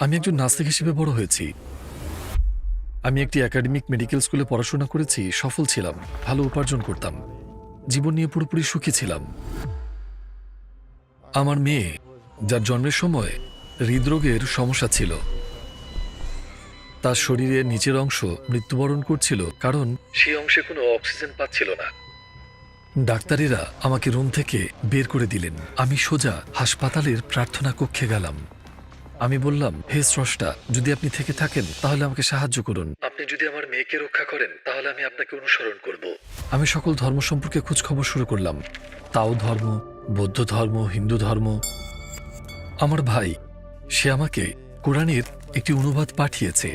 আমি একজন নাস্তিক হিসেবে বড় হয়েছি। আমি একটি একাডেমিক মেডিকেল স্কুলে পড়াশোনা করেছি, সফল ছিলাম, ভালো উপার্জন করতাম, জীবন নিয়ে পুরোপুরি সুখী ছিলাম। আমার মেয়ে, যার জন্মের সময় হৃদরোগের সমস্যা ছিল, তার শরীরের নিচের অংশ মৃত্যুবরণ করছিল, কারণ সেই অংশে কোনো অক্সিজেন পাচ্ছিল না। ডাক্তারেরা আমাকে রুম থেকে বের করে দিলেন। আমি সোজা হাসপাতালের প্রার্থনা কক্ষে গেলাম। আমি বললাম, হে স্রষ্টা, যদি আপনি থেকে থাকেন তাহলে আমাকে সাহায্য করুন। আপনি যদি আমার মেয়েকে রক্ষা করেন তাহলে আমি আপনাকে অনুসরণ করব। আমি সকল ধর্ম সম্পর্কে খোঁজ খবর শুরু করলাম। তাও ধর্ম, বৌদ্ধ ধর্ম, হিন্দু ধর্ম। আমার ভাই, সে আমাকে কোরআনের একটি অনুবাদ পাঠিয়েছে।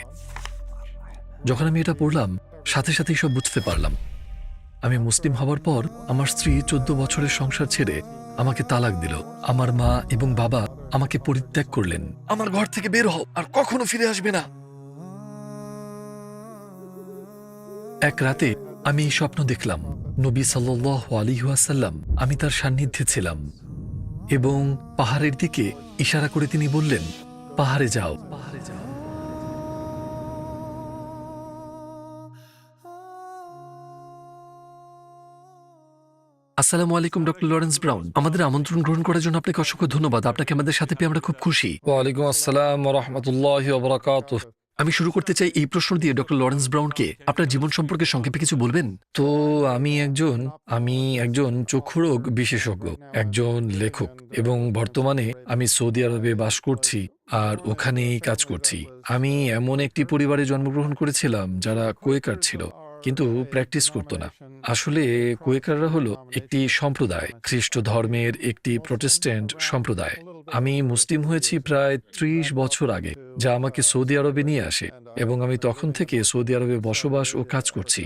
যখন আমি এটা পড়লাম, সাথে সাথেই সব বুঝতে পারলাম। আমি মুসলিম হওয়ার পর আমার স্ত্রী 14 বছরের সংসার ছেড়ে আমাকে তালাক দিল। আমার মা এবং বাবা আমাকে পরিত্যাগ করলেন। আমার ঘর থেকে বের হও, আর কখনো ফিরে আসবে না। এক রাতে আমি এই স্বপ্ন দেখলাম। নবী সাল্লাল্লাহু আলাইহি ওয়াসাল্লাম, আমি তার সান্নিধ্যে ছিলাম এবং পাহাড়ের দিকে ইশারা করে তিনি বললেন, পাহাড়ে যাও, পাহাড়ে যাও। আসসালামু আলাইকুম, ডক্টর লরেন্স ব্রাউন। আমাদের আমন্ত্রণ গ্রহণ করার জন্য আপনাকে অসংখ্য ধন্যবাদ। আপনাকে আমাদের সাথে পেয়ে আমরা খুব খুশি। ওয়ালাইকুম আসসালাম ওয়া রাহমাতুল্লাহি ওয়া বারাকাতুহু। আমি শুরু করতে চাই এই প্রশ্ন দিয়ে, ডক্টর লরেন্স ব্রাউনকে আপনার জীবন সম্পর্কে সংক্ষেপে কিছু বলবেন? তো আমি একজন চক্ষুরোগ বিশেষজ্ঞ, একজন লেখক, এবং বর্তমানে আমি সৌদি আরবে বাস করছি আর ওখানেই কাজ করছি। আমি এমন একটি পরিবারে জন্মগ্রহণ করেছিলাম যারা কোয়েকার ছিল, কিন্তু প্র্যাকটিস করতো না। আসলে কোয়েকাররা হলো একটি সম্প্রদায়, খ্রিস্ট ধর্মের একটি প্রটেস্ট্যান্ট সম্প্রদায়। আমি মুসলিম হয়েছি প্রায় 30 বছর আগে, যা আমাকে সৌদি আরবে নিয়ে আসে, এবং আমি তখন থেকে সৌদি আরবে বসবাস ও কাজ করছি।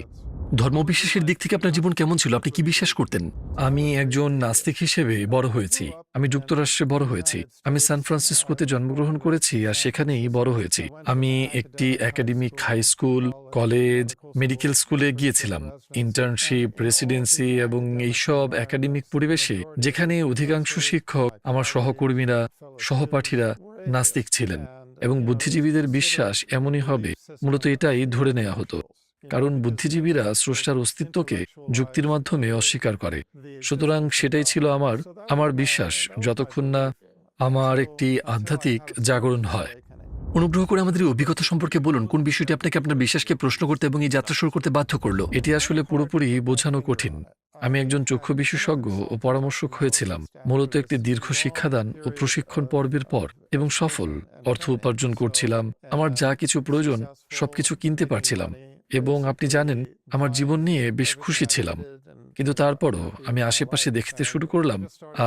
ধর্মবিশ্বাসের দিক থেকে আপনার জীবন কেমন ছিল? আপনি কি বিশ্বাস করতেন? আমি একজন নাস্তিক হিসেবে বড় হয়েছি। আমি যুক্তরাষ্ট্রে বড় হয়েছি। আমি সান ফ্রান্সিসকোতে জন্মগ্রহণ করেছি আর সেখানেই বড় হয়েছি। আমি একটি academic high school, college, medical স্কুলে গিয়েছিলাম। ইন্টার্নশিপ, রেসিডেন্সি এবং এইসব একাডেমিক পরিবেশে, যেখানে অধিকাংশ শিক্ষক, আমার সহকর্মীরা, সহপাঠীরা নাস্তিক ছিলেন, এবং বুদ্ধিজীবীদের বিশ্বাস এমনই হবে, মূলত এটাই ধরে নেওয়া হতো। কারণ বুদ্ধিজীবীরা স্রষ্টার অস্তিত্বকে যুক্তির মাধ্যমে অস্বীকার করে। সুতরাং সেটাই ছিল আমার বিশ্বাস, যতক্ষণ না আমার একটি আধ্যাত্মিক জাগরণ হয়। অনুগ্রহ করে আমাদের এই অভিজ্ঞতা সম্পর্কে বলুন। কোন বিষয়টি আপনাকে আপনার বিশ্বাসকে প্রশ্ন করতে এবং এই যাত্রা শুরু করতে বাধ্য করলো? এটি আসলে পুরোপুরি বোঝানো কঠিন। আমি একজন চক্ষু বিশেষজ্ঞ ও পরামর্শক হয়েছিলাম, মূলত একটি দীর্ঘ শিক্ষাদান ও প্রশিক্ষণ পর্বের পর, এবং সফল। অর্থ উপার্জন করছিলাম, আমার যা কিছু প্রয়োজন সবকিছু কিনতে পারছিলাম, এবং আপনি জানেন, আমার জীবন নিয়ে বেশ খুশি ছিলাম। কিন্তু তারপরও আমি আশেপাশে দেখতে শুরু করলাম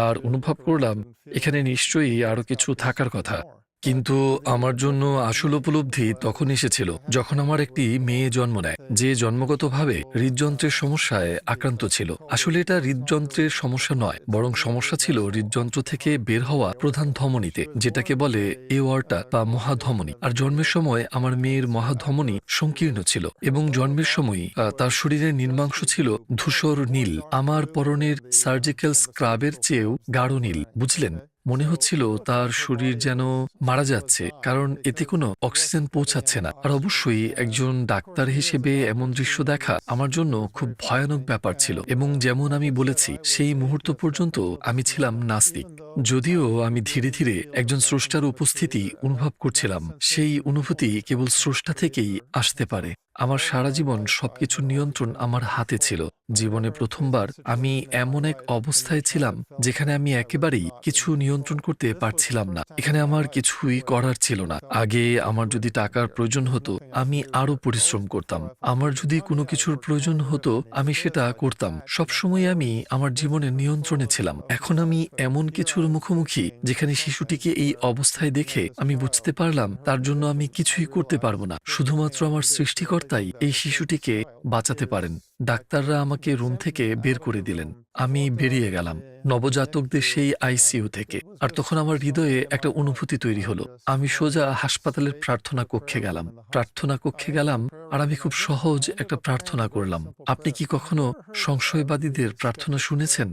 আর অনুভব করলাম এখানে নিশ্চয়ই আরো কিছু থাকার কথা। কিন্তু আমার জন্য আসল উপলব্ধি তখন এসেছিল যখন আমার একটি মেয়ে জন্ম নেয়, যে জন্মগতভাবে হৃদযন্ত্রের সমস্যায় আক্রান্ত ছিল। আসলে এটা হৃদযন্ত্রের সমস্যা নয়, বরং সমস্যা ছিল হৃদযন্ত্র থেকে বের হওয়া প্রধান ধমনীতে, যেটাকে বলে এওয়ার্টা বা মহাধমনী। আর জন্মের সময় আমার মেয়ের মহাধমনী সংকীর্ণ ছিল, এবং জন্মের সময় তার শরীরের নির্মাংশ ছিল ধূসর নীল, আমার পরনের সার্জিক্যাল স্ক্রাবের চেয়েও গাঢ় নীল। বুঝলেন? মনে হচ্ছিল তার শরীর যেন মারা যাচ্ছে, কারণ এতে কোনো অক্সিজেন পৌঁছাচ্ছে না। আর অবশ্যই একজন ডাক্তার হিসেবে এমন দৃশ্য দেখা আমার জন্য খুব ভয়ানক ব্যাপার ছিল। এবং যেমন আমি বলেছি, সেই মুহূর্ত পর্যন্ত আমি ছিলাম নাস্তিক। যদিও আমি ধীরে ধীরে একজন স্রষ্টার উপস্থিতি অনুভব করছিলাম। সেই অনুভূতি কেবল স্রষ্টা থেকেই আসতে পারে। আমার সারা জীবন সবকিছুর নিয়ন্ত্রণ আমার হাতে ছিল। জীবনে প্রথমবার আমি এমন এক অবস্থায় ছিলাম যেখানে আমি একেবারেই কিছু নিয়ন্ত্রণ করতে পারছিলাম না। এখানে আমার কিছুই করার ছিল না। আগে আমার যদি টাকার প্রয়োজন হতো, আমি আরো পরিশ্রম করতাম। আমার যদি কোনো কিছুর প্রয়োজন হতো, আমি সেটা করতাম। সবসময় আমি আমার জীবনের নিয়ন্ত্রণে ছিলাম। এখন আমি এমন কিছুর মুখোমুখি যেখানে শিশুটিকে এই অবস্থায় দেখে আমি বুঝতে পারলাম তার জন্য আমি কিছুই করতে পারবো না। শুধুমাত্র আমার সৃষ্টিকর্তাই এই শিশুটিকে বাঁচাতে পারেন। ডাক্তাররা আমাকে রুম থেকে বের করে দিলেন। আমি বেরিয়ে গেলাম নবজাতকদের সেই আইসিইউ থেকে। আর তখন আমার হৃদয়ে একটা অনুভূতি তৈরি হলো। আমি সোজা হাসপাতালের প্রার্থনা কক্ষে গেলাম। প্রার্থনা কক্ষে গেলাম আর আমি খুব সহজ একটা প্রার্থনা করলাম। আপনি কি কখনো সংশয়বাদীদের প্রার্থনা শুনেছেন?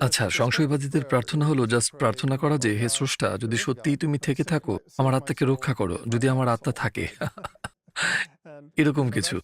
আচ্ছা, সংশয়বাদীদের প্রার্থনা হলো জাস্ট প্রার্থনা করা যে, হে স্রষ্টা, যদি সত্যিই তুমি থেকে থাকো, আমার আত্মাকে রক্ষা করো, যদি আমার আত্মা থাকে। এরকম কিছু।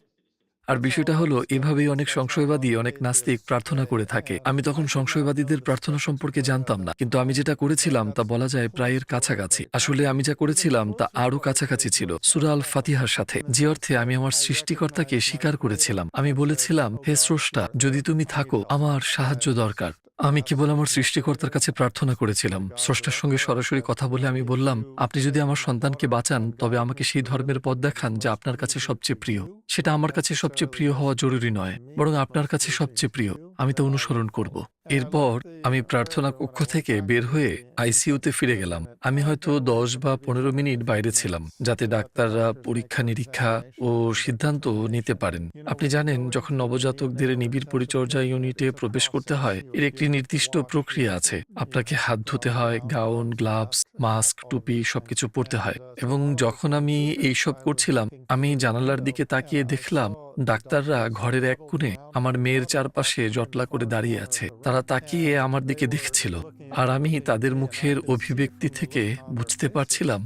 আর বিষয়টা হলো, এভাবেই অনেক সংশয়বাদী, অনেক নাস্তিক প্রার্থনা করে থাকে। আমি তখন সংশয়বাদীদের প্রার্থনা সম্পর্কে জানতাম না, কিন্তু আমি যেটা করেছিলাম তা বলা যায় প্রায়ের কাছাকাছি। আসলে আমি যা করেছিলাম তা আরো কাছাকাছি ছিল সূরা আল ফাতিহার সাথে, যে অর্থে আমি আমার সৃষ্টিকর্তাকে স্বীকার করেছিলাম। আমি বলেছিলাম, হে স্রষ্টা, যদি তুমি থাকো, আমার সাহায্য দরকার। আমি কেবল আমার সৃষ্টিকর্তার কাছে প্রার্থনা করেছিলাম। স্রষ্টার সঙ্গে সরাসরি কথা বলে আমি বললাম, আপনি যদি আমার সন্তানকে বাঁচান, তবে আমাকে সেই ধর্মের পথ দেখান যা আপনার কাছে সবচেয়ে প্রিয়। সেটা আমার কাছে সবচেয়ে প্রিয় হওয়া জরুরি নয়, বরং আপনার কাছে সবচেয়ে প্রিয়। আমি তা অনুসরণ করব। এরপর আমি প্রার্থনা কক্ষ থেকে বের হয়ে আইসিইউতে ফিরে গেলাম। আমি হয়তো 10 বা 15 মিনিট বাইরে ছিলাম, যাতে ডাক্তাররা পরীক্ষা নিরীক্ষা ও সিদ্ধান্ত নিতে পারেন। আপনি জানেন, যখন নবজাতকদের নিবিড় পরিচর্যা ইউনিটে প্রবেশ করতে হয়, এর একটি নির্দিষ্ট প্রক্রিয়া আছে। আপনাকে হাত ধুতে হয়, গাউন, গ্লাভস, মাস্ক, টুপি সবকিছু পরতে হয়। এবং যখন আমি এইসব করছিলাম, আমি জানালার দিকে তাকিয়ে দেখলাম ডাক্তাররা ঘরের এক কোণে আমার মেয়ের চারপাশে জটলা করে দাঁড়িয়ে আছে। তারা তাকিয়ে আমার দিকে দেখছিল, আর আমি তাদের মুখের অভিব্যক্তি থেকে বুঝতে পারছিলাম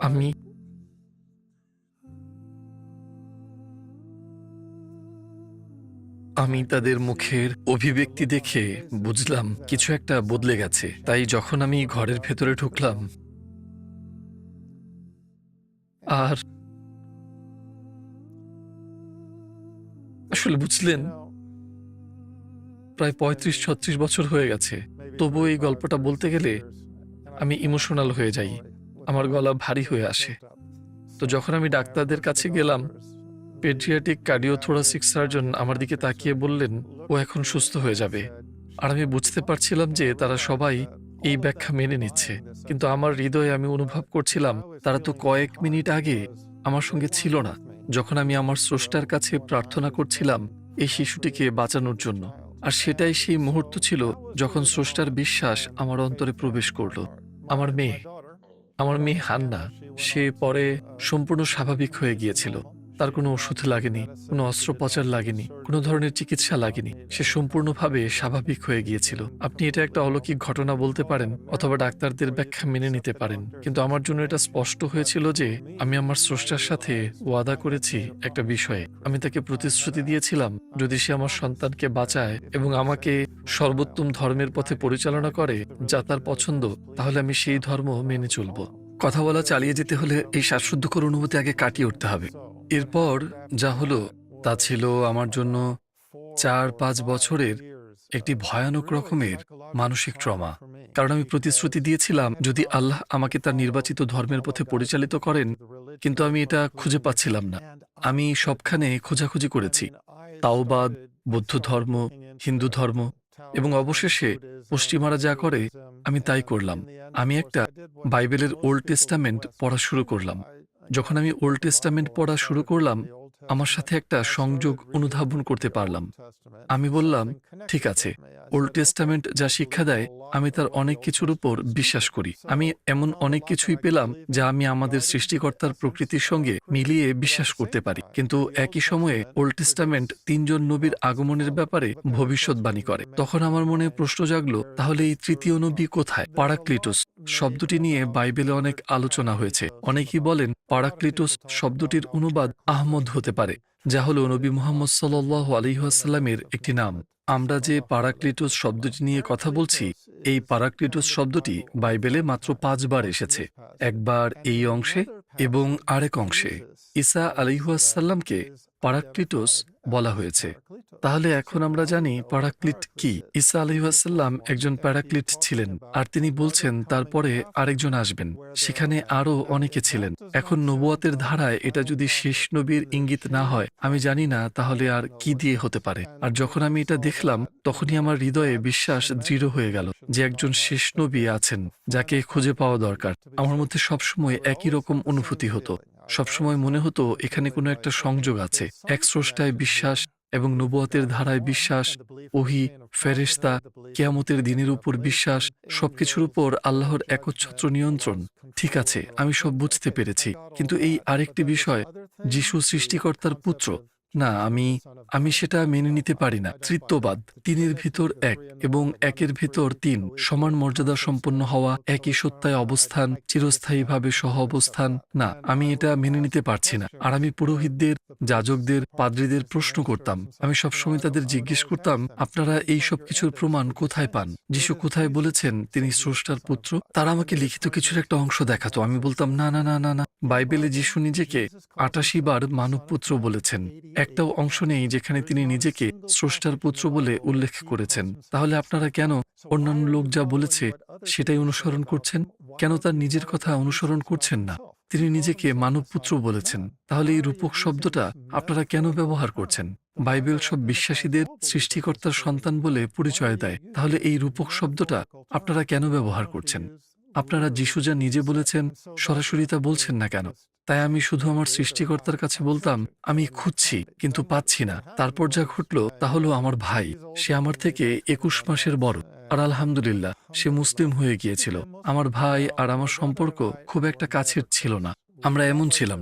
আমি আমি তাদের মুখের অভিব্যক্তি দেখে বুঝলাম কিছু একটা বদলে গেছে। তাই যখন আমি ঘরের ভেতরে ঢুকলাম, আর আসলে বুঝলেন, প্রায় 35-36 বছর হয়ে গেছে। তবুও এই গল্পটা বলতে গেলে আমি ইমোশনাল হয়ে যাই। আমার গলা ভারী হয়ে আসে। তো যখন আমি ডাক্তারদের কাছে গেলাম, পেডিয়াট্রিক কার্ডিওথোরাসিক সার্জন আমার দিকে তাকিয়ে বললেন, ও এখন সুস্থ হয়ে যাবে। আর আমি বুঝতে পারছিলাম যে তারা সবাই এই ব্যাখ্যা মেনে নিচ্ছে। কিন্তু আমার হৃদয়ে আমি অনুভব করছিলাম, তারা তো কয়েক মিনিট আগে আমার সঙ্গে ছিল না, যখন আমি আমার স্রষ্টার কাছে প্রার্থনা করছিলাম এই শিশুটিকে বাঁচানোর জন্য। আর সেটাই সেই মুহূর্ত ছিল যখন স্রষ্টার বিশ্বাস আমার অন্তরে প্রবেশ করলো। আমার মেয়ে আমার মেয়ে হান্না, সে পরে সম্পূর্ণ স্বাভাবিক হয়ে গিয়েছিল। তার কোনো ওষুধ লাগেনি, কোনো অস্ত্রোপচার লাগেনি, কোনো ধরনের চিকিৎসা লাগেনি। সে সম্পূর্ণভাবে স্বাভাবিক হয়ে গিয়েছিল। আপনি এটা একটা অলৌকিক ঘটনা বলতে পারেন, অথবা ডাক্তারদের ব্যাখ্যা মেনে নিতে পারেন, কিন্তু আমার জন্য এটা স্পষ্ট হয়েছিল যে আমি আমার স্রষ্টার সাথে ওয়াদা করেছি একটা বিষয়ে। আমি তাকে প্রতিশ্রুতি দিয়েছিলাম, যদি সে আমার সন্তানকে বাঁচায় এবং আমাকে সর্বোত্তম ধর্মের পথে পরিচালনা করে যা তার পছন্দ, তাহলে আমি সেই ধর্ম মেনে চলব। কথা বলা চালিয়ে যেতে হলে এই শ্বাসরুদ্ধকর অনুভূতি আগে কাটিয়ে উঠতে হবে। এরপর যা হলো তা ছিল আমার জন্য 4-5 বছরের একটি ভয়ানক রকমের মানসিক ট্রমা। কারণ আমি প্রতিশ্রুতি দিয়েছিলাম, যদি আল্লাহ আমাকে তার নির্বাচিত ধর্মের পথে পরিচালিত করেন, কিন্তু আমি এটা খুঁজে পাচ্ছিলাম না। আমি সবখানে খোঁজাখুঁজি করেছি, তাওবাদ, বৌদ্ধ ধর্ম, হিন্দু ধর্ম, এবং অবশেষে পশ্চিমারা যা করে আমি তাই করলাম। আমি একটা বাইবেলের ওল্ড টেস্টামেন্ট পড়া শুরু করলাম। যখন আমি ওল্ড টেস্টামেন্ট পড়া শুরু করলাম, আমার সাথে একটা সংযোগ অনুধাবন করতে পারলাম। আমি বললাম, ঠিক আছে, ওল্ড টেস্টামেন্ট যা শিক্ষা দেয়, আমি তার অনেক কিছুর উপর বিশ্বাস করি। আমি এমন অনেক কিছুই পেলাম যা আমি আমাদের সৃষ্টিকর্তার প্রকৃতির সঙ্গে মিলিয়ে বিশ্বাস করতে পারি। কিন্তু একই সময়ে ওল্ড টেস্টামেন্ট 3 জন নবীর আগমনের ব্যাপারে ভবিষ্যৎবাণী করে। তখন আমার মনে প্রশ্ন জাগলো, তাহলে এই তৃতীয় নবী কোথায়? পারাক্লিটোস শব্দটি নিয়ে বাইবেলে অনেক আলোচনা হয়েছে। অনেকেই বলেন পারাক্লিটোস শব্দটির অনুবাদ আহমদ হতে পারে, যা হলো নবী মুহাম্মদ সাল্লাল্লাহু আলাইহি ওয়াসাল্লামের একটি নাম। আমরা যে পারাক্লিটোস শব্দটি নিয়ে কথা বলছি, এই পারাক্লিটোস শব্দটি বাইবেলে মাত্র 5 বার এসেছে। একবার এই অংশে এবং আরেক অংশে। ঈসা আলাইহিস সালামকে পারাক্লিটোস বলা হয়েছে। তাহলে এখন আমরা জানি প্যারাক্লিট কি। ঈসা আলাইহিসসালাম একজন প্যারাক্লিট ছিলেন, আর তিনি বলছেন তারপরে আরেকজন আসবেন, সেখানে আরও অনেকে ছিলেন। এখন নবুয়তের ধারায় এটা যদি শেষ নবীর ইঙ্গিত না হয়, আমি জানি না তাহলে আর কি দিয়ে হতে পারে। আর যখন আমি এটা দেখলাম, তখনই আমার হৃদয়ে বিশ্বাস দৃঢ় হয়ে গেল যে একজন শেষ নবী আছেন যাকে খুঁজে পাওয়া দরকার। আমার মধ্যে সবসময় একই রকম অনুভূতি হতো। সবসময় মনে হতো এখানে কোনো একটা সংযোগ আছে। এক স্রষ্টায় বিশ্বাস এবং নবুয়তের ধারায় বিশ্বাস, ওহী, ফেরেশতা, কিয়ামতের দিনের উপর বিশ্বাস, সবকিছুর উপর আল্লাহর একচ্ছত্র নিয়ন্ত্রণ। ঠিক আছে, আমি সব বুঝতে পেরেছি। কিন্তু এই আরেকটি বিষয়, যিশু সৃষ্টিকর্তার পুত্র, না, আমি সেটা মেনে নিতে পারি না। তৃত্ববাদ, তিনের ভিতর এক এবং একের ভিতর তিন, সমান মর্যাদা সম্পন্ন হওয়া, একই সত্তায় অবস্থান, চিরস্থায়ীভাবে সহ অবস্থান, না, আমি এটা মেনে নিতে পারছি না। আর আমি পুরোহিতদের, যাজকদের, পাদ্রীদের প্রশ্ন করতাম। আমি সবসময় তাদের জিজ্ঞেস করতাম, আপনারা এই সব কিছুর প্রমাণ কোথায় পান? যিশু কোথায় বলেছেন তিনি স্রষ্টার পুত্র? তারা আমাকে লিখিত কিছুর একটা অংশ দেখাতো। আমি বলতাম, না না না না না, বাইবেলে যিশু নিজেকে ৮৮ বার মানব পুত্র বলেছেন। একটাও অংশ নেই যেখানে তিনি নিজেকে স্রষ্টার পুত্র বলে উল্লেখ করেছেন। তাহলে আপনারা কেন অন্যান্য লোক যা বলেছে সেটাই অনুসরণ করছেন? কেন তার নিজের কথা অনুসরণ করছেন না? তিনি নিজেকে মানব পুত্র বলেছেন। তাহলে এই রূপক শব্দটা আপনারা কেন ব্যবহার করছেন? বাইবেল সব বিশ্বাসীদের সৃষ্টিকর্তার সন্তান বলে পরিচয় দেয়। তাহলে এই রূপক শব্দটা আপনারা কেন ব্যবহার করছেন? আপনারা যিশু যা নিজে বলেছেন সরাসরি তা বলছেন না কেন? তাই আমি শুধু আমার সৃষ্টিকর্তার কাছে বলতাম, আমি খুঁজছি কিন্তু পাচ্ছি না। তারপর যা ঘটল তা হলো আমার ভাই, সে আমার থেকে ২১ মাসের বড়, আর আলহামদুলিল্লাহ সে মুসলিম হয়ে গিয়েছিল। আমার ভাই আর আমার সম্পর্ক খুব একটা কাছের ছিল না। আমরা এমন ছিলাম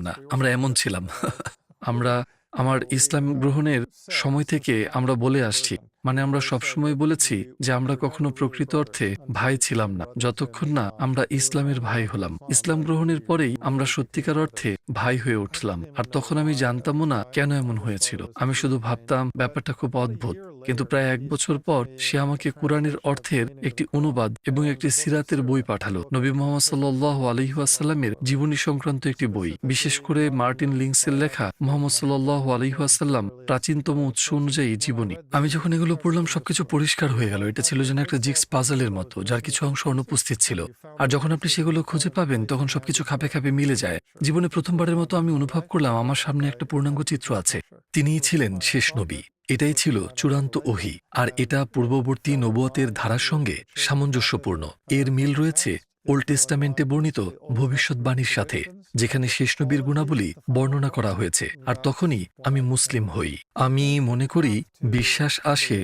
আমরা আমার ইসলাম গ্রহণের সময় থেকে আমরা বলে আসছি, মানে আমরা সবসময় বলেছি যে আমরা কখনো প্রকৃত অর্থে ভাই ছিলাম না যতক্ষণ না আমরা ইসলামের ভাই হলাম। ইসলাম গ্রহণের পরেই আমরা সত্যিকার অর্থে ভাই হয়ে উঠলাম। আর তখন আমি জানতামও না কেন এমন হয়েছিল। আমি শুধু ভাবতাম ব্যাপারটা খুব অদ্ভুত। কিন্তু প্রায় ১ বছর পর সে আমাকে কুরআনের অর্থের একটি অনুবাদ এবং একটি সিরাতের বই পাঠালো। নবী মুহাম্মদ সাল্লাল্লাহু আলাইহি ওয়াসাল্লামের জীবনী সংক্রান্ত একটি বই, বিশেষ করে মার্টিন লিংসের লেখা মুহাম্মদ সাল্লাল্লাহু আলাইহি ওয়াসাল্লাম প্রাচীনতম উৎস অনুযায়ী জীবনী। আমি যখন এগুলো পড়লাম সবকিছু পরিষ্কার হয়ে গেল। এটা ছিল যেন একটা জিগস পাজলের মতো, যার কিছু অংশ অনুপস্থিত ছিল। আর যখন আপনি সেগুলো খুঁজে পাবেন তখন সবকিছু খাপে খাপে মিলে যায়। জীবনে প্রথমবারের মতো আমি অনুভব করলাম আমার সামনে একটা পূর্ণাঙ্গ চিত্র আছে। তিনিই ছিলেন শেষ নবী। এটাই ছিল চূড়ান্ত ওহী, আর এটা পূর্ববর্তী নবুয়তের ধারার সঙ্গে সামঞ্জস্যপূর্ণ। এর মিল রয়েছে ওল্ড টেস্টামেন্টে বর্ণিত ভবিষ্যৎবাণীর সাথে, যেখানে শেষ নবীর গুণাবলী বর্ণনা করা হয়েছে। আর তখনই আমি মুসলিম হই। আমি মনে করি বিশ্বাস আসে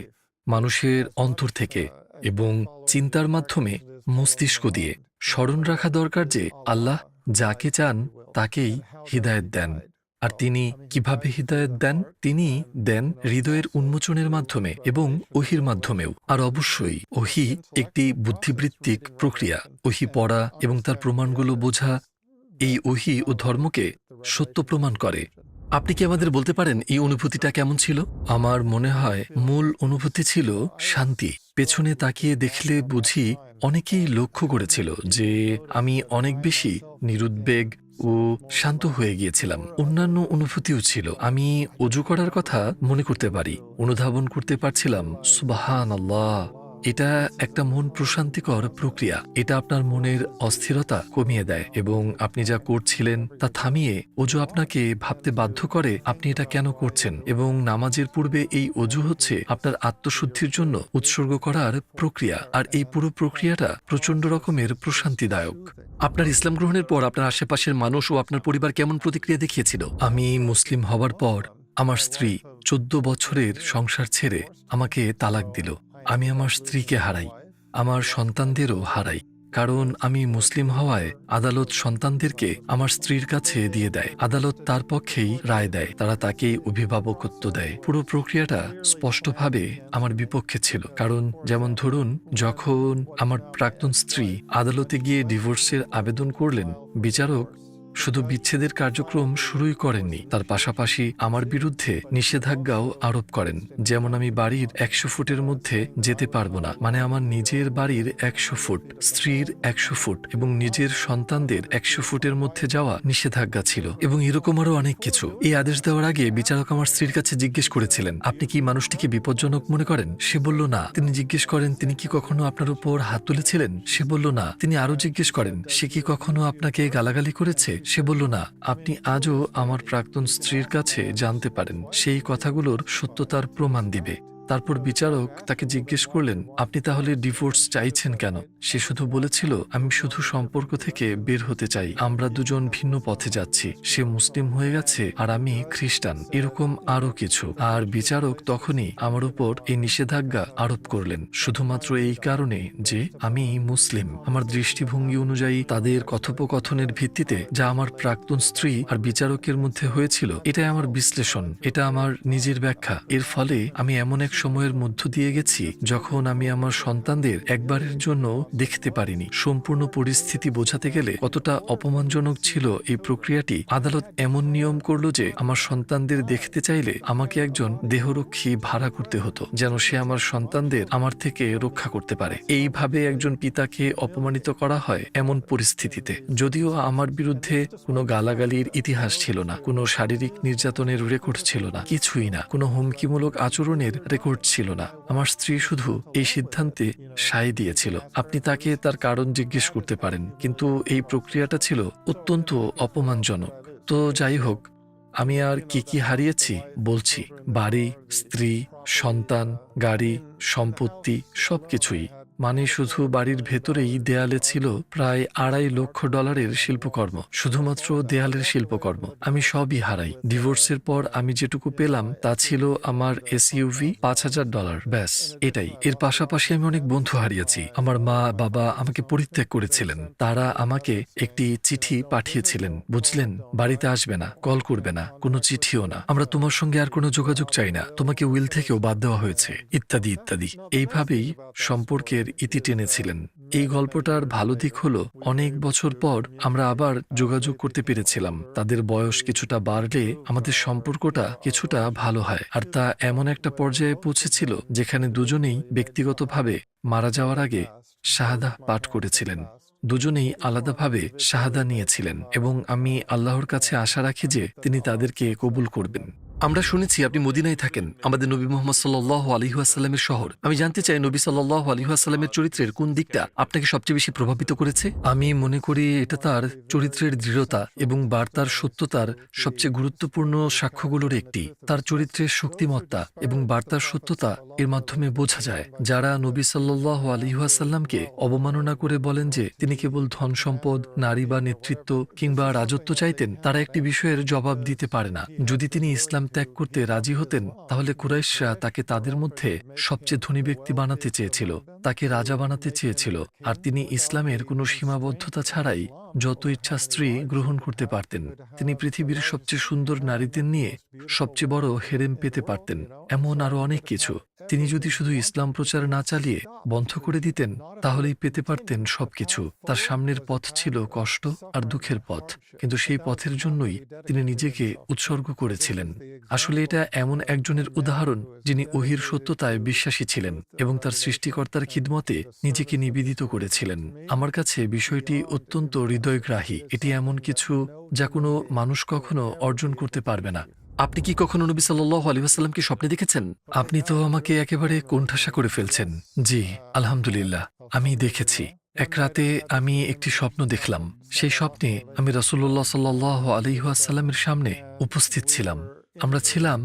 মানুষের অন্তর থেকে এবং চিন্তার মাধ্যমে, মস্তিষ্ক দিয়ে। স্মরণ রাখা দরকার যে আল্লাহ যাকে চান তাকেই হিদায়াত দেন। আর তিনি কিভাবে হিদায়াত দেন? তিনি দেন হৃদয়ের উন্মোচনের মাধ্যমে এবং ওহীর মাধ্যমেও। আর অবশ্যই ওহী একটি বুদ্ধিবৃত্তিক প্রক্রিয়া। ওহী পড়া এবং তার প্রমাণগুলো বোঝা, এই ওহী ও ধর্মকে সত্য প্রমাণ করে। আপনি কি আমাদের বলতে পারেন এই অনুভূতিটা কেমন ছিল? আমার মনে হয় মূল অনুভূতি ছিল শান্তি। পেছনে তাকিয়ে দেখলে বুঝি অনেকেই লক্ষ্য করেছিল যে আমি অনেক বেশি নিরুদ্বেগ ও শান্ত হয়ে গিয়েছিলাম। অন্যান্য অনুভূতিও ছিল। আমি অজু করার কথা মনে করতে পারি, অনুধাবন করতে পারছিলাম সুবহানাল্লাহ। এটা একটা মন প্রশান্তিকর প্রক্রিয়া। এটা আপনার মনের অস্থিরতা কমিয়ে দেয় এবং আপনি যা করছিলেন তা থামিয়ে অজু আপনাকে ভাবতে বাধ্য করে আপনি এটা কেন করছেন। এবং নামাজের পূর্বে এই অজু হচ্ছে আপনার আত্মশুদ্ধির জন্য উৎসর্গ করার প্রক্রিয়া। আর এই পুরো প্রক্রিয়াটা প্রচণ্ড রকমের প্রশান্তিদায়ক। আপনার ইসলাম গ্রহণের পর আপনার আশেপাশের মানুষ ও আপনার পরিবার কেমন প্রতিক্রিয়া দেখিয়েছিল? আমি মুসলিম হওয়ার পর আমার স্ত্রী ১৪ বছরের সংসার ছেড়ে আমাকে তালাক দিল। আমি আমার স্ত্রীকে হারাই, আমার সন্তানদেরও হারাই। কারণ আমি মুসলিম হওয়ায় আদালত সন্তানদেরকে আমার স্ত্রীর কাছে দিয়ে দেয়। আদালত তার পক্ষেই রায় দেয়, তারা তাকেই অভিভাবকত্ব দেয়। পুরো প্রক্রিয়াটা স্পষ্টভাবে আমার বিপক্ষে ছিল। কারণ যেমন ধরুন, যখন আমার প্রাক্তন স্ত্রী আদালতে গিয়ে ডিভোর্সের আবেদন করলেন, বিচারক শুধু বিচ্ছেদের কার্যক্রম শুরুই করেননি, তার পাশাপাশি আমার বিরুদ্ধে নিষেধাজ্ঞাও আরোপ করেন। যেমন আমি বাড়ির 100 ফুটের মধ্যে যেতে পারবো না, মানে আমার নিজের বাড়ির 100 ফুট, স্ত্রীর 100 ফুট এবং নিজের সন্তানদের 100 ফুটের মধ্যে যাওয়া নিষেধাজ্ঞা ছিল, এবং এরকম আরো অনেক কিছু। এই আদেশ দেওয়ার আগে বিচারক আমার স্ত্রীর কাছে জিজ্ঞেস করেছিলেন, আপনি কি মানুষটিকে বিপজ্জনক মনে করেন? সে বলল না। তিনি জিজ্ঞেস করেন, তিনি কি কখনো আপনার উপর হাত তুলেছিলেন? সে বলল না। তিনি আরো জিজ্ঞেস করেন, সে কি কখনো আপনাকে গালাগালি করেছে? সে বলল না। আপনি আজও আমার প্রাক্তন স্ত্রীর কাছে জানতে পারেন, সেই কথাগুলোর সত্যতার প্রমাণ দিবে। তারপর বিচারক তাকে জিজ্ঞেস করলেন, আপনি তাহলে ডিভোর্স চাইছেন কেন? সে শুধু বলেছিল, আমি শুধু সম্পর্ক থেকে বের হতে চাই, আমরা দুজন ভিন্ন পথে যাচ্ছি, সে মুসলিম হয়ে গেছে আর আমি খ্রিস্টান, এরকম আরো কিছু। আর বিচারক তখনই আমার উপর এই নিষেধাজ্ঞা আরোপ করলেন, শুধুমাত্র এই কারণে যে আমি মুসলিম। আমার দৃষ্টিভঙ্গি অনুযায়ী তাদের কথোপকথনের ভিত্তিতে যা আমার প্রাক্তন স্ত্রী আর বিচারকের মধ্যে হয়েছিল, এটাই আমার বিশ্লেষণ, এটা আমার নিজের ব্যাখ্যা। এর ফলে আমি এমন এক সময়ের মধ্য দিয়ে গেছি যখন আমি আমার সন্তানদের একবারের জন্য দেখতে পারিনি। সম্পূর্ণ পরিস্থিতি বোঝাতে গেলে কতটা অপমানজনক ছিল এই প্রক্রিয়াটি, আদালত এমন নিয়ম করল যে আমার সন্তানদের দেখতে চাইলে আমাকে একজন দেহরক্ষী ভাড়া করতে হতো, যেন সে আমার সন্তানদের আমার থেকে রক্ষা করতে পারে। এইভাবে একজন পিতাকে অপমানিত করা হয় এমন পরিস্থিতিতে। যদিও আমার বিরুদ্ধে কোনো গালাগালির ইতিহাস ছিল না, কোনো শারীরিক নির্যাতনের রেকর্ড ছিল না, কিছুই না, কোনো হুমকিমূলক আচরণের রেকর্ড ছিল না। আমার স্ত্রী শুধু এই সিদ্ধান্তে সায় দিয়েছিল। আপনি তাকে তার কারণ জিজ্ঞেস করতে পারেন, কিন্তু এই প্রক্রিয়াটা ছিল অত্যন্ত অপমানজনক। তো যাই হোক, আমি আর কি কি হারিয়েছি বলছি। বাড়ি, স্ত্রী, সন্তান, গাড়ি, সম্পত্তি, সবকিছুই। মানে শুধু বাড়ির ভেতরেই দেয়ালে ছিল প্রায় $2.5 লক্ষ শিল্পকর্ম, শুধুমাত্র দেয়ালের শিল্পকর্ম। আমি সবই হারাই। ডিভোর্সের পর আমি যেটুকু পেলাম তা ছিল আমার SUV, $5,000, ব্যাস এটাই। এর পাশাপাশি আমি অনেক বন্ধু হারিয়েছি। আমার মা বাবা আমাকে পরিত্যাগ করেছিলেন। তারা আমাকে একটি চিঠি পাঠিয়েছিলেন, বুঝলেন, বাড়িতে আসবে না, কল করবে না, কোনো চিঠিও না, আমরা তোমার সঙ্গে আর কোনো যোগাযোগ চাই না, তোমাকে উইল থেকেও বাদ দেওয়া হয়েছে, ইত্যাদি ইত্যাদি। এইভাবেই সম্পর্কের ইতি টেনেছিলেন। এই গল্পটার ভালো দিক হলো, অনেক বছর পর আমরা আবার যোগাযোগ করতে পেরেছিলাম। তাদের বয়স কিছুটা বাড়লে আমাদের সম্পর্কটা কিছুটা ভালো হয়, আর তা এমন একটা পর্যায়ে পৌঁছেছিল যেখানে দুজনেই ব্যক্তিগতভাবে মারা যাওয়ার আগে শাহাদা পাঠ করেছিলেন। দুজনেই আলাদাভাবে শাহাদা নিয়েছিলেন, এবং আমি আল্লাহর কাছে আশা রাখি যে তিনি তাদেরকে কবুল করবেন। আমরা শুনেছি আপনি মদিনায় থাকেন, আমাদের নবী মুহাম্মদ সাল্লাল্লাহু আলাইহি ওয়াসাল্লামের শহর। আমি জানতে চাই, নবী সাল্লাল্লাহু আলাইহি ওয়াসাল্লামের চরিত্রের কোন দিকটা আপনাকে সবচেয়ে বেশি প্রভাবিত করেছে? আমি মনে করি এটা তার চরিত্রের দৃঢ়তা এবং বার্তার সত্যতার সবচেয়ে গুরুত্বপূর্ণ সাক্ষ্যগুলোর একটি। তার চরিত্রের শক্তিমত্তা এবং বার্তার সত্যতা এর মাধ্যমে বোঝা যায়। যারা নবী সাল্লাল্লাহু আলাইহি ওয়াসাল্লামকে অবমাননা করে বলেন যে তিনি কেবল ধন সম্পদ, নারী বা নেতৃত্ব কিংবা রাজত্ব চাইতেন, তারা একটি বিষয়ের জবাব দিতে পারে না। যদি তিনি ইসলাম ত্যাগ করতে রাজি হতেন, তাহলে কুরাইশরা তাকে তাদের মধ্যে সবচেয়ে ধনী ব্যক্তি বানাতে চেয়েছিল, তাকে রাজা বানাতে চেয়েছিল, আর তিনি ইসলামের কোনো সীমাবদ্ধতা ছাড়াই যত ইচ্ছা স্ত্রী গ্রহণ করতে পারতেন। তিনি পৃথিবীর সবচেয়ে সুন্দর নারীদের নিয়ে সবচেয়ে বড় হেরেম পেতে পারতেন, এমন আরো অনেক কিছু। তিনি যদি শুধু ইসলাম প্রচার না চালিয়ে বন্ধ করে দিতেন, তাহলেই পেতে পারতেন সবকিছু। তার সামনের পথ ছিল কষ্ট আর দুঃখের পথ, কিন্তু সেই পথের জন্যই তিনি নিজেকে উৎসর্গ করেছিলেন। আসলে এটা এমন একজনের উদাহরণ যিনি ওহীর সত্যতায় বিশ্বাসী ছিলেন এবং তার সৃষ্টিকর্তার খিদমতে নিজেকে নিবেদিত করেছিলেন। আমার কাছে বিষয়টি অত্যন্ত হৃদয়গ্রাহী। এটি এমন কিছু যা কোনো মানুষ কখনো অর্জন করতে পারবে না। আপনি কি কখনো নবী সাল্লাল্লাহু আলাইহি ওয়াসাল্লামকে স্বপ্নে দেখেছেন? আপনি তো আমাকে একেবারে কোণঠাসা করে ফেলছেন। জি, আলহামদুলিল্লাহ, আমি দেখেছি। এক রাতে আমি একটি স্বপ্ন দেখলাম। সেই স্বপ্নে আমি রাসূলুল্লাহ সাল্লাল্লাহু আলাইহি ওয়াসাল্লামের সামনে উপস্থিত ছিলাম। আমরা ছিলাম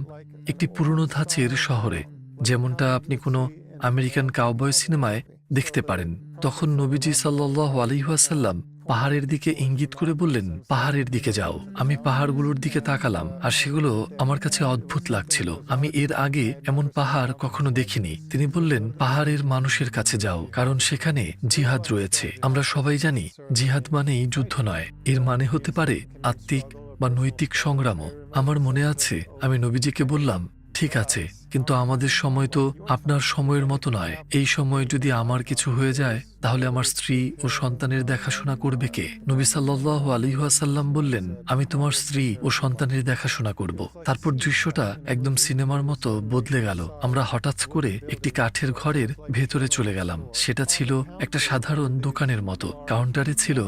একটি পুরনো ধাঁচের শহরে, যেমনটা আপনি কোনো আমেরিকান কাউবয় সিনেমায় দেখতে পারেন। তখন নবীজি সাল্লাল্লাহু আলাইহি ওয়াসাল্লাম পাহাড়ের দিকে ইঙ্গিত করে বললেন, পাহাড়ের দিকে যাও। আমি পাহাড়গুলোর দিকে তাকালাম, আর সেগুলো আমার কাছে অদ্ভুত লাগছিল। আমি এর আগে এমন পাহাড় কখনো দেখিনি। তিনি বললেন, পাহাড়ের মানুষের কাছে যাও, কারণ সেখানে জিহাদ রয়েছে। আমরা সবাই জানি জিহাদ মানেই যুদ্ধ নয়, এর মানে হতে পারে আত্মিক বা নৈতিক সংগ্রামও। আমার মনে আছে আমি নবীজিকে বললাম, ঠিক আছে, কিন্তু আমাদের সময় তো আপনার সময়ের মতো নয়। এই সময় যদি আমার কিছু হয়ে যায় তাহলে আমার স্ত্রী ও সন্তানের দেখাশোনা করবে কে? নবী সাল্লাল্লাহু আলাইহি ওয়াসাল্লাম বললেন, আমি তোমার স্ত্রী ও সন্তানের দেখাশোনা করব। তারপর দৃশ্যটা একদম সিনেমার মতো বদলে গেল। আমরা হঠাৎ করে একটি কাঠের ঘরের ভেতরে চলে গেলাম। সেটা ছিল একটা সাধারণ দোকানের মতো। কাউন্টারে ছিল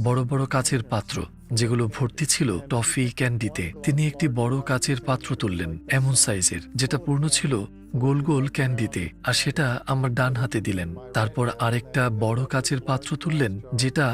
বড় বড় কাচের পাত্র, যেগুলো ভর্তি ছিল টফি ক্যান্ডিতে। তিনি একটি বড় কাচের পাত্র তুললেন, এমন সাইজের, যেটা পূর্ণ ছিল গোল গোল ক্যান্ডিতে, আর সেটা আমার ডান হাতে দিলেন। তারপর আরেকটা বড় কাচের পাত্র তুললেন, যেটা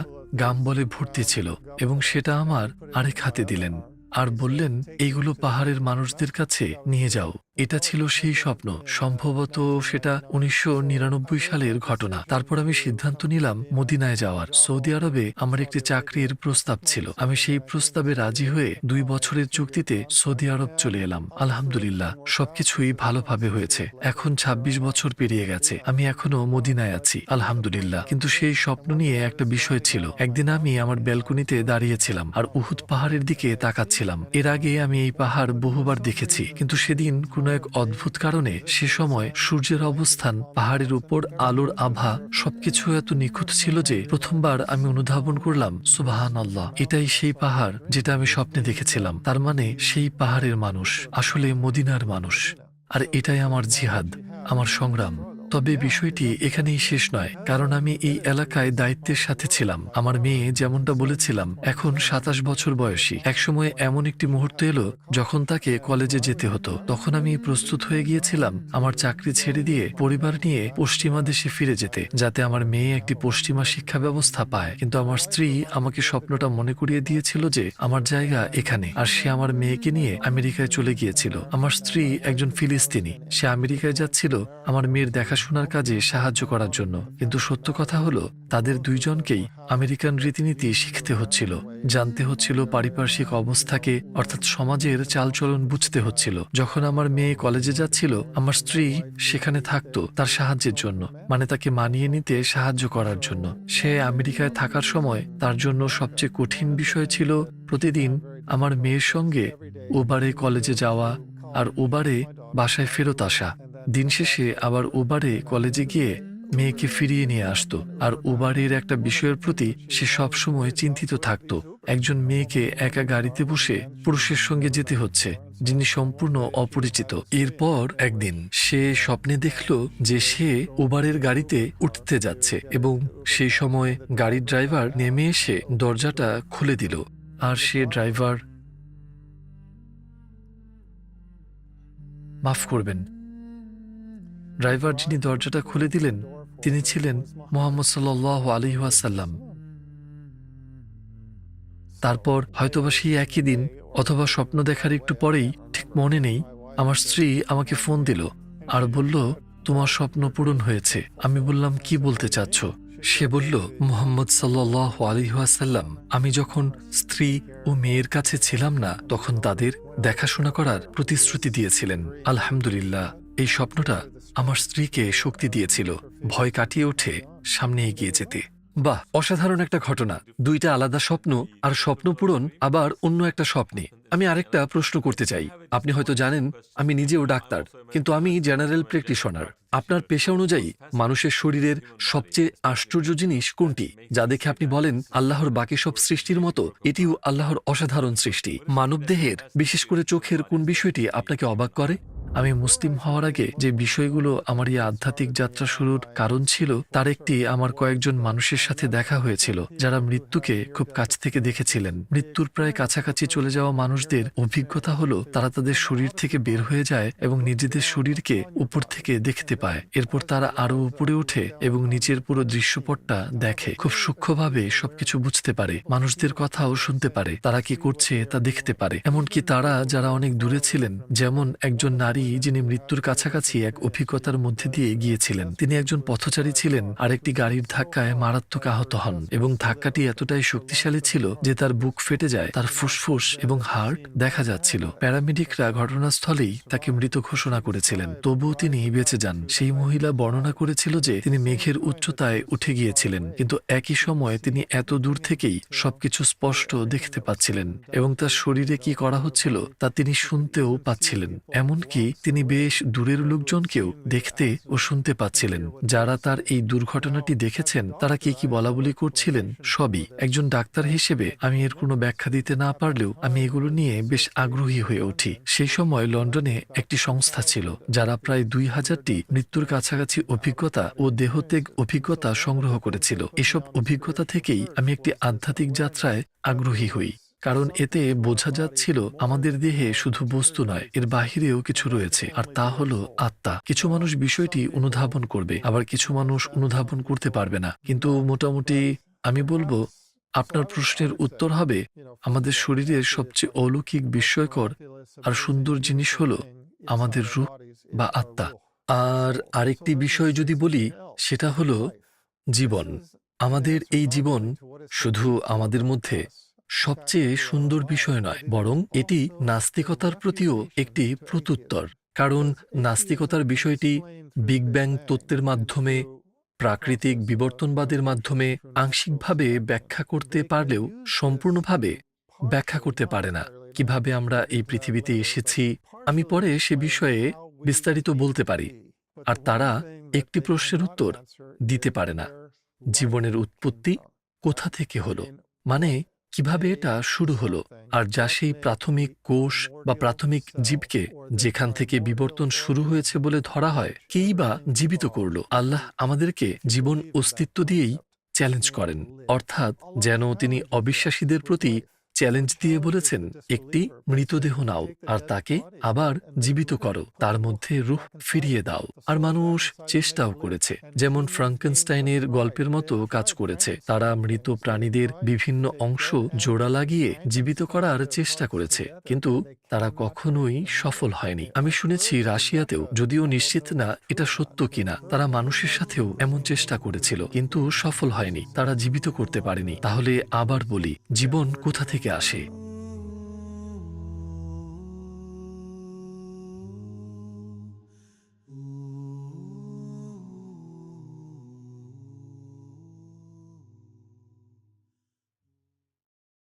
গাম বলে ভর্তি ছিল, এবং সেটা আমার আরেক হাতে দিলেন, আর বললেন, এইগুলো পাহাড়ের মানুষদের কাছে নিয়ে যাও। এটা ছিল সেই স্বপ্ন। সম্ভবত সেটা 1999 সালের ঘটনা। তারপর আমি সিদ্ধান্ত নিলাম মদিনায় যাওয়ার। সৌদি আরবে আমার একটি চাকরির প্রস্তাব ছিল। আমি সেই প্রস্তাবে রাজি হয়ে 2 বছরের চুক্তিতে সৌদি আরব চলে এলাম। আলহামদুলিল্লাহ, সবকিছুই ভালোভাবে হয়েছে। এখন 26 বছর পেরিয়ে গেছে, আমি এখনো মদিনায় আছি, আলহামদুলিল্লাহ। কিন্তু সেই স্বপ্ন নিয়ে একটা বিষয় ছিল। একদিন আমি আমার ব্যালকনিতে দাঁড়িয়েছিলাম আর উহুদ পাহাড়ের দিকে তাকাচ্ছিলাম। এর আগে আমি এই পাহাড় বহুবার দেখেছি, কিন্তু সেদিন কোনো এক অদ্ভুত কারণে সে সময় সূর্যের অবস্থান, পাহাড়ের উপর আলোর আভা, সবকিছু এত নিখুঁত ছিল যে প্রথমবার আমি অনুধাবন করলাম, সুবহানাল্লাহ, এটাই সেই পাহাড় যেটা আমি স্বপ্নে দেখেছিলাম। তার মানে সেই পাহাড়ের মানুষ আসলে মদিনার মানুষ। আর এটাই আমার জিহাদ, আমার সংগ্রাম। তবে বিষয়টি এখানেই শেষ নয়, কারণ আমি এই এলাকায় দায়িত্বের সাথে ছিলাম। আমার মেয়ে, যেমনটা বলেছিলাম, এখন 27 বছর বয়সী। একসময় এমন একটি মুহূর্ত এলো যখন তাকে কলেজে যেতে হতো। তখন আমি প্রস্তুত হয়ে গিয়েছিলাম আমার চাকরি ছেড়ে দিয়ে পরিবার নিয়ে পশ্চিমা দেশে ফিরে যেতে, যাতে আমার মেয়ে একটি পশ্চিমা শিক্ষা ব্যবস্থা পায়। কিন্তু আমার স্ত্রী আমাকে স্বপ্নটা মনে করিয়ে দিয়েছিল যে আমার জায়গা এখানে, আর সে আমার মেয়েকে নিয়ে আমেরিকায় চলে গিয়েছিল। আমার স্ত্রী একজন ফিলিস্তিনি। সে আমেরিকায় যাচ্ছিল আমার মেয়ের দেখাশোনার কাজে সাহায্য করার জন্য। কিন্তু সত্য কথা হলো, তাদের দুইজনকেই আমেরিকান রীতিনীতি শিখতে হচ্ছিল, জানতে হচ্ছিল, পারিপার্শ্বিক অবস্থাকে অর্থাৎ সমাজের চালচলন বুঝতে হচ্ছিল। যখন আমার মেয়ে কলেজে যাচ্ছিল, আমার স্ত্রী সেখানে থাকতো তার সাহায্যের জন্য, মানে তাকে মানিয়ে নিতে সাহায্য করার জন্য। সে আমেরিকায় থাকার সময় তার জন্য সবচেয়ে কঠিন বিষয় ছিল প্রতিদিন আমার মেয়ের সঙ্গে উবারে কলেজে যাওয়া আর উবারে বাসায় ফেরত আসা। দিন শেষে আবার উবারে কলেজে গিয়ে মেয়েকে ফিরিয়ে নিয়ে আসতো। আর উবারের একটা বিষয়ের প্রতি সে সবসময় চিন্তিত থাকতো, একজন মেয়েকে একা গাড়িতে বসে পুরুষের সঙ্গে যেতে হচ্ছে, যিনি সম্পূর্ণ অপরিচিত। এরপর একদিন সে স্বপ্নে দেখল যে সে উবারের গাড়িতে উঠতে যাচ্ছে, এবং সেই সময় গাড়ির ড্রাইভার নেমে এসে দরজাটা খুলে দিল। আর সে ড্রাইভার, মাফ করবেন, ড্রাইভার যিনি দরজাটা খুলে দিলেন তিনি ছিলেন মুহাম্মদ সাল্লাল্লাহু আলাইহি ওয়াসাল্লাম। তারপর হয়তোবা সেই একই দিন অথবা স্বপ্ন দেখার একটু পরেই, ঠিক মনে নেই, আমার স্ত্রী আমাকে ফোন দিল আর বলল, তোমার স্বপ্ন পূরণ হয়েছে। আমি বললাম, কি বলতে চাচ্ছ? সে বলল, মুহাম্মদ সাল্লাল্লাহু আলাইহি ওয়াসাল্লাম আমি যখন স্ত্রী ও মেয়ের কাছে ছিলাম না, তখন তাদের দেখাশোনা করার প্রতিশ্রুতি দিয়েছিলেন। আলহামদুলিল্লাহ, এই স্বপ্নটা আমার স্ত্রীকে শক্তি দিয়েছিল ভয় কাটিয়ে উঠে সামনে এগিয়ে যেতে। বাহ, অসাধারণ একটা ঘটনা। দুইটা আলাদা স্বপ্ন, আর স্বপ্ন পূরণ আবার অন্য একটা স্বপ্নে। আমি আরেকটা প্রশ্ন করতে চাই। আপনি হয়তো জানেন আমি নিজেও ডাক্তার, কিন্তু আমি জেনারেল প্র্যাকটিশনার। আপনার পেশা অনুযায়ী মানুষের শরীরের সবচেয়ে আশ্চর্য জিনিস কোনটি, যা দেখে আপনি বলেন আল্লাহর বাকি সব সৃষ্টির মতো এটিও আল্লাহর অসাধারণ সৃষ্টি? মানবদেহের, বিশেষ করে চোখের কোন বিষয়টি আপনাকে অবাক করে? আমি মুসলিম হওয়ার আগে যে বিষয়গুলো আমার এই আধ্যাত্মিক যাত্রা শুরুর কারণ ছিল, তার একটি আমার কয়েকজন মানুষের সাথে দেখা হয়েছিল যারা মৃত্যুকে খুব কাছ থেকে দেখেছিলেন। মৃত্যুর প্রায় কাছাকাছি চলে যাওয়া মানুষদের অভিজ্ঞতা হলো তারা তাদের শরীর থেকে বের হয়ে যায় এবং নিজেদের শরীরকে উপর থেকে দেখতে পায়। এরপর তারা আরো উপরে ওঠে এবং নিচের পুরো দৃশ্যপটটা দেখে, খুব সূক্ষ্মভাবে সবকিছু বুঝতে পারে, মানুষদের কথাও শুনতে পারে, তারা কি করছে তা দেখতে পারে। এমনকি তারা যারা অনেক দূরে ছিলেন, যেমন একজন নারী যিনি মৃত্যুর কাছাকাছি এক অভিজ্ঞতার মধ্যে দিয়ে গিয়েছিলেন। তিনি একজন পথচারী ছিলেন আর একটি গাড়ির ধাক্কায় মারাত্মক আহত হন, এবং ধাক্কাটি এতটাই শক্তিশালী ছিল যে তার বুক ফেটে যায়, তার ফুসফুস এবং হার্ট দেখা যাচ্ছিল। প্যারামেডিকরা ঘটনাস্থলেই তাকে মৃত ঘোষণা করেছিলেন, তবুও তিনি বেঁচে যান। সেই মহিলা বর্ণনা করেছিল যে তিনি মেঘের উচ্চতায় উঠে গিয়েছিলেন, কিন্তু একই সময়ে তিনি এত দূর থেকেই সবকিছু স্পষ্ট দেখতে পাচ্ছিলেন, এবং তার শরীরে কি করা হচ্ছিল তা তিনি শুনতেও পাচ্ছিলেন। এমনকি তিনি বেশ দূরের লোকজনকেও দেখতে ও শুনতে পাচ্ছিলেন। যারা তার এই দুর্ঘটনাটি দেখেছেন তারা কি বলা বলি করছিলেন সবই। একজন ডাক্তার হিসেবে আমি এর কোনো ব্যাখ্যা দিতে না পারলেও আমি এগুলো নিয়ে বেশ আগ্রহী হয়ে উঠি। সেই সময় লন্ডনে একটি সংস্থা ছিল যারা প্রায় 2000টি মৃত্যুর কাছাকাছি অভিজ্ঞতা ও দেহত্যাগ অভিজ্ঞতা সংগ্রহ করেছিল। এসব অভিজ্ঞতা থেকেই আমি একটি আধ্যাত্মিক যাত্রায় আগ্রহী হই, কারণ এতে বোঝা যাচ্ছিল আমাদের দেহে শুধু বস্তু নয়, এর বাহিরেও কিছু রয়েছে, আর তা হলো আত্মা। কিছু মানুষ বিষয়টি অনুধাবন করবে, আবার কিছু মানুষ অনুধাবন করতে পারবে না। কিন্তু মোটামুটি আমি বলবো আপনার প্রশ্নের উত্তর হবে আমাদের শরীরের সবচেয়ে অলৌকিক, বিস্ময়কর আর সুন্দর জিনিস হলো আমাদের রূহ বা আত্মা। আর আরেকটি বিষয় যদি বলি সেটা হলো জীবন। আমাদের এই জীবন শুধু আমাদের মধ্যে সবচেয়ে সুন্দর বিষয় নয়, বরং এটি নাস্তিকতার প্রতিও একটি প্রত্যুত্তর। কারণ নাস্তিকতার বিষয়টি বিগ ব্যাং তত্ত্বের মাধ্যমে, প্রাকৃতিক বিবর্তনবাদের মাধ্যমে আংশিকভাবে ব্যাখ্যা করতে পারলেও সম্পূর্ণভাবে ব্যাখ্যা করতে পারে না। কিভাবে আমরা এই পৃথিবীতে এসেছি আমি পরে সে বিষয়ে বিস্তারিত বলতে পারি। আর তারা একটি প্রশ্নের উত্তর দিতে পারে না, জীবনের উৎপত্তি কোথা থেকে হলো, মানে কিভাবে এটা শুরু হলো, আর যা সেই প্রাথমিক কোষ বা প্রাথমিক জীবকে যেখান থেকে বিবর্তন শুরু হয়েছে বলে ধরা হয়, কেই বা জীবিত করলো। আল্লাহ আমাদেরকে জীবন অস্তিত্ব দিয়েই চ্যালেঞ্জ করেন, অর্থাৎ যেন তিনি অবিশ্বাসীদের প্রতি চ্যালেঞ্জ দিয়ে বলেছেন, একটি মৃতদেহ নাও আর তাকে আবার জীবিত করো, তার মধ্যে রূহ ফিরিয়ে দাও। আর মানুষ চেষ্টাও করেছে, যেমন ফ্রাঙ্কেনস্টাইনের গল্পের মতো কাজ করেছে। তারা মৃত প্রাণীদের বিভিন্ন অংশ জোড়া লাগিয়ে জীবিত করার চেষ্টা করেছে, কিন্তু তারা কখনোই সফল হয়নি। আমি শুনেছি রাশিয়াতেও, যদিও নিশ্চিত না এটা সত্য কিনা, তারা মানুষের সাথেও এমন চেষ্টা করেছিল, কিন্তু সফল হয়নি, তারা জীবিত করতে পারেনি। তাহলে আবার বলি, জীবন কোথা থেকে আসে?